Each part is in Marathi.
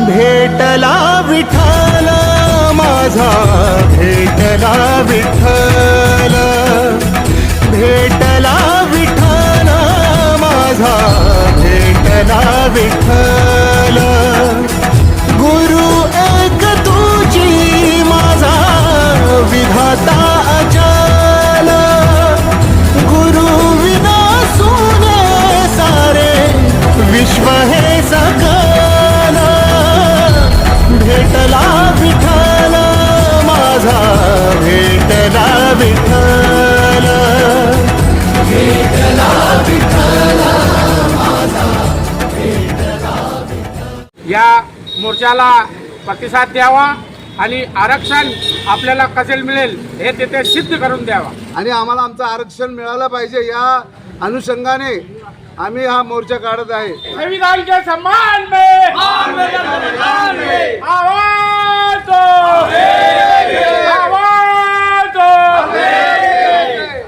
भेटला विठ्ठल माझा, भेटला विठ्ठल, भेटला विठ्ठल माझा, भेटला विठ्ठल. गुरु एक तुझी माझा विधाता अचल, गुरु विना सुने सारे विश्व हे सकल. भेटला विठ्ठल माझा, भेटला विठ्ठल, भेटला विठ्ठल माझा, भेटला विठ्ठल. या मोर्चाला प्रतिसाद द्यावा आणि आरक्षण आपल्याला कसे मिळेल हे तिथे सिद्ध करून द्यावा. आणि आम्हाला आमचं आरक्षण मिळालं पाहिजे या अनुषंगाने आम्ही हा मोर्चा काढत आहे. संविधान के सम्मान में आवाज दो, आवाज दो.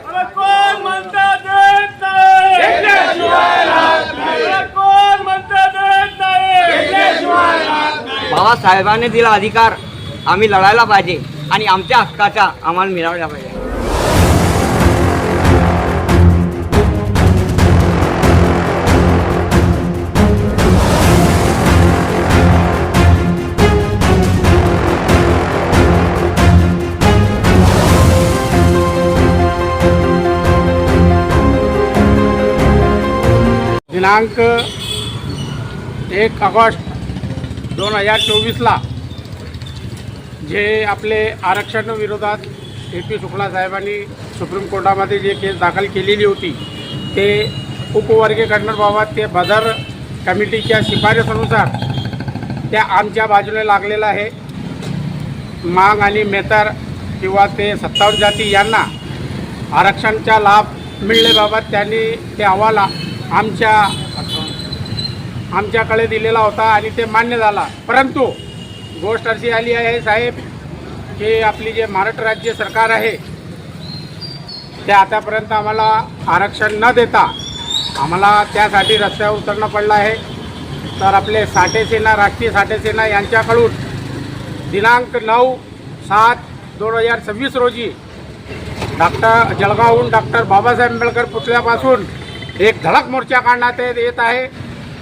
मला कोण म्हणता देत नाही, मला कोण म्हणता देत नाही. बाबासाहेबांनी दिला अधिकार आम्ही लढायला पाहिजे आणि आमच्या हक्काचा आम्हाला मिळायला पाहिजे. दिनांक 1 ऑगस्ट 2024ला जे आपले आरक्षण विरोधात AP शुक्ला साहेबांनी सुप्रीम कोर्टामध्ये जे केस दाखल केलेली होती ते उपवर्गीकरणाबाबत ते बदर कमिटीच्या शिफारसीनुसार त्या आमच्या बाजूने लागलेलं आहे. मांग आणि मेहतर किंवा ते 57 जाती यांना आरक्षणचा लाभ मिळण्याबाबत त्यांनी ते अहवाल आमच्याकडे दिलेला होता आणि ते मान्य झाला. परंतु गोष्ट अशी आली आहे साहेब की आपली जे महाराष्ट्र राज्य सरकार आहे ते आतापर्यंत आम्हाला आरक्षण न देता आम्हाला त्यासाठी रस्त्यावर उतरणं पडलं आहे. तर आपले साठे सेना, राष्ट्रीय साठे सेना यांच्याकडून दिनांक 9/7/2026 रोजी जळगावहून डॉक्टर बाबासाहेब आंबेडकर पुतळ्यापासून एक धडक मोर्चा काढण्यात येत आहे.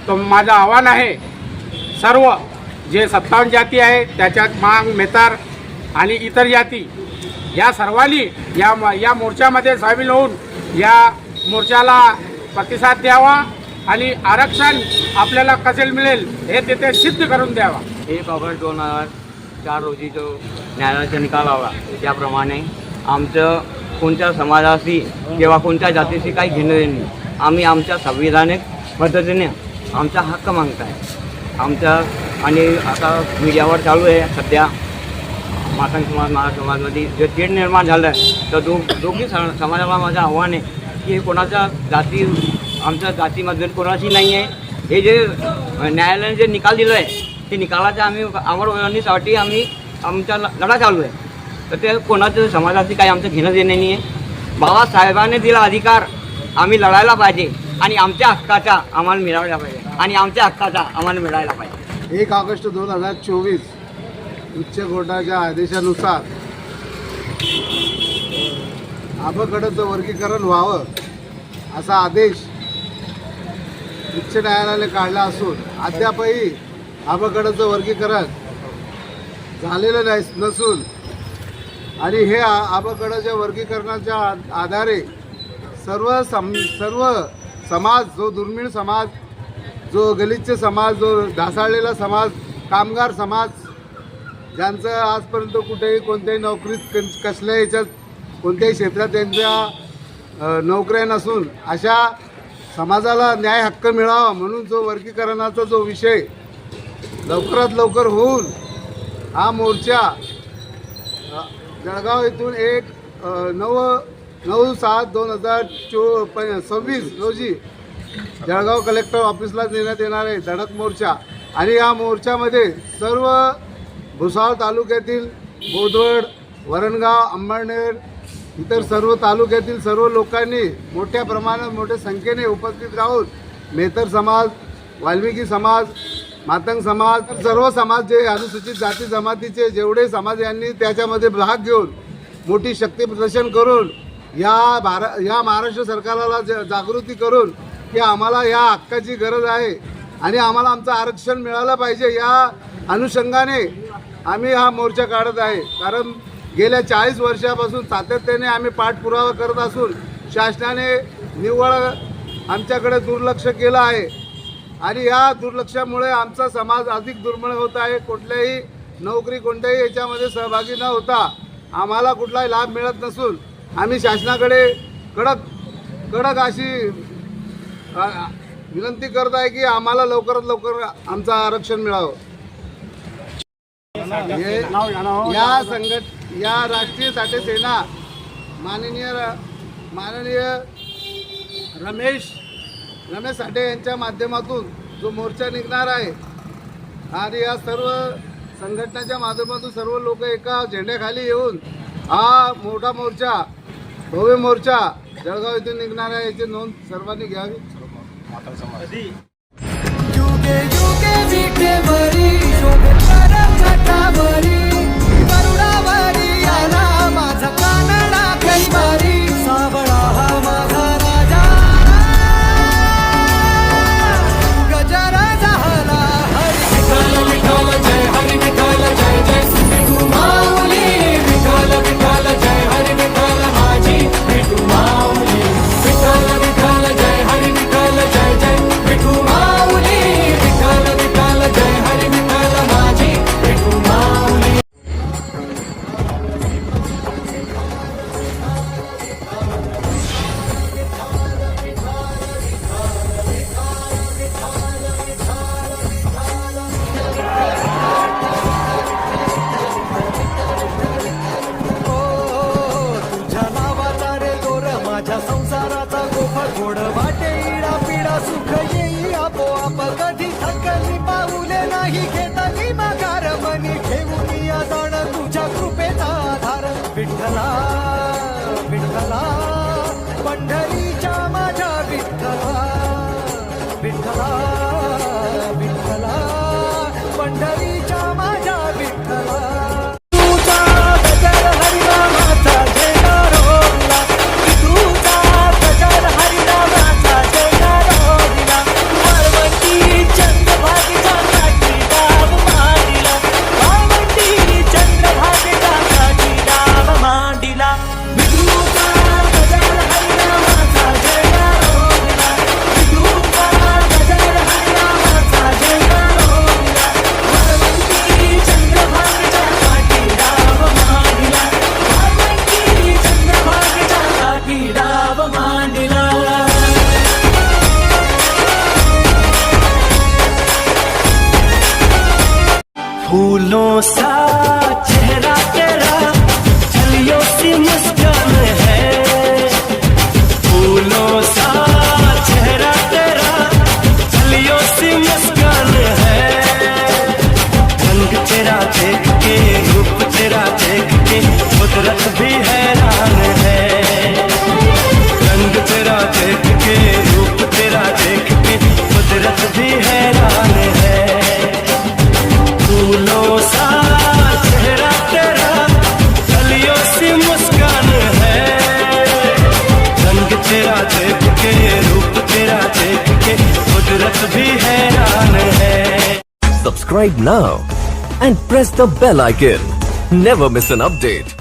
तो माझं आव्हान आहे सर्व जे 57 जाती आहे त्याच्यात मांग, मेहतर आणि इतर जाती या सर्वांनी या मोर्चामध्ये सामील होऊन या मोर्चाला प्रतिसाद द्यावा आणि आरक्षण आपल्याला कसे मिळेल हे तिथे सिद्ध करून द्यावा. 1 ऑगस्ट 2004 रोजी जो न्यायालयाचा निकाल आला त्याप्रमाणे आमचं कोणत्या समाजाशी किंवा कोणत्या जातीशी काही घेणं देणं नाही. आम्ही आमच्या संविधानिक पद्धतीने आमचा हक्क मागत आहे. आमच्या आणि आता मीडियावर चालू आहे सध्या मातंग समाज, महाराष्ट्र समाजमध्ये जे तेढ निर्माण झालं आहे तर दोघी समाजाला माझं आव्हान आहे की कोणाच्या जाती आमच्या जातीमध्ये कोणाची नाही आहे. हे जे न्यायालयाने जे निकाल दिलं आहे ते निकालाच्या आम्ही अंमलबजावणीसाठी आम्ही आमचा लढा चालू आहे. तर ते कोणाच्या समाजाशी काही आमचं घेणं देणं नाही आहे. बाबासाहेबांनी दिला अधिकार आम्ही लढायला पाहिजे आणि आमच्या हक्काचा आम्हाला मिळायला पाहिजे आणि आमच्या हक्काचा आम्हाला मिळायला पाहिजे. 1 ऑगस्ट 2024 उच्च कोर्टाच्या आदेशानुसार अबकडचं वर्गीकरण व्हावं असा आदेश उच्च न्यायालयाने काढला असून अद्यापही अबकडचं वर्गीकरण झालेलं नसून आणि हे अबकडच्या वर्गीकरणाच्या आधारे सर्व समाज, जो दुर्मिळ समाज, जो गलिच्छ समाज, जो ढासाळलेला समाज, कामगार समाज, ज्यांचं आजपर्यंत कुठेही कोणत्याही नोकरीत कसल्या याच्यात कोणत्याही क्षेत्रात त्यांच्या नोकऱ्या नसून अशा समाजाला न्याय हक्क मिळावा म्हणून जो वर्गीकरणाचा जो विषय लवकरात लवकर होऊन हा मोर्चा जळगाव येथून 9/7/2026 रोजी जळगाव कलेक्टर ऑफिसला देण्यात येणार आहे धडक मोर्चा. आणि या मोर्चामध्ये सर्व भुसावळ तालुक्यातील बोदवड, वरणगाव, अंबळनेर इतर सर्व तालुक्यातील सर्व लोकांनी मोठ्या प्रमाणात मोठ्या संख्येने उपस्थित राहून मेहतर समाज, वाल्मिकी समाज, मातंग समाज, सर्व समाज जे अनुसूचित जाती जमातीचे जेवढे समाज यांनी त्याच्यामध्ये भाग घेऊन मोठी शक्ती प्रदर्शन करून या महाराष्ट्र सरकारला जागृती करून की आम्हाला या हक्काची गरज आहे आणि आम्हाला आमचं आरक्षण मिळालं पाहिजे, या अनुषंगाने आम्ही हा मोर्चा काढत आहे. कारण गेल्या 40 वर्षापासून सातत्याने आम्ही पाठपुरावा करत असून शासनाने निव्वळ आमच्याकडे दुर्लक्ष केलं आहे आणि या दुर्लक्षामुळे आमचा समाज अधिक दुर्बळ होत आहे. कुठल्याही नोकरी कोणत्याही याच्यामध्ये सहभागी न होता आम्हाला कुठलाही लाभ मिळत नसून आम्ही शासनाकडे कडक अशी विनंती करत आहे की आम्हाला लवकरात लवकर आमचं आरक्षण मिळावं. या राष्ट्रीय साठे सेना माननीय रमेश साठे यांच्या माध्यमातून जो मोर्चा निघणार आहे आणि या सर्व संघटनाच्या माध्यमातून सर्व लोक एका झेंड्याखाली येऊन हा मोठा मोर्चा, भव्य मोर्चा जळगाव येथून निघणार आहे, याची नोंद सर्वांनी घ्यावी. युगे युगे विटेवरी शोभे छटावरी करुणावरी आला माझा कानडा कैवारी सावळा हा माझा राजा गजरा झाला हरी विठ्ठल जय हरी विठ्ठल जय जय तू माऊली विठ्ठल विठ्ठल जय हरी विठ्ठल माझी विठू माऊली विठ्ठल विठ्ठल जय हरी विठ्ठल जय जय विठू माऊली विठ्ठल विठ्ठल जय हरी विठ्ठल माझी विठू माऊली. तुझ्या नावाचा रे दोर माझ्या संसाराचा गोफा गोड वाटे इडा पिडा सुख येई आपोआप कधी थकली पाऊले नाही घेतली माघार मनी ठेवून या जाण तुझ्या कृपेचा आधार विठ्ठला विठ्ठला पंढरीच्या माझ्या विठ्ठला विठ्ठला विठ्ठला पंढरीच्या माझ्या विठ्ठला. तुझा गजर हरिनामाचा झेंडा रोवला, तुझा गजर हरिनामाचा झेंडा रोवला, वाळवंटी चंद्रभागेच्या काठी डाव मांडिला, वाळवंटी चंद्रभागेच्या काठी डाव मांडिला. तुझा गजर हरिनामाचा झेंडा रोवला, तुझा गजर हरिनामाचा झेंडा रोवला, वाळवंटी चंद्रभागेच्या काठी डाव मांडिला, वाळवंटी चंद्रभागेच्या काठी डाव मांडिला. फूलों सा चेहरा तेरा चलियों सी मुस्कान है, फूलों सा चेहरा तेरा चलियों सी मुस्कान है, रंग तेरा देख के रूप तेरा देख के कुदरत भी हैरान है, रंग तेरा देख के रूप तेरा देख के कुदरत भी हैरान है. फूलों सा चेहरा तेरा चलियों सी मुस्कान है, रंग तेरा देख के रूप तेरा देख के कुदरत भी हैरान है. Subscribe now and press the bell icon. Never miss an update.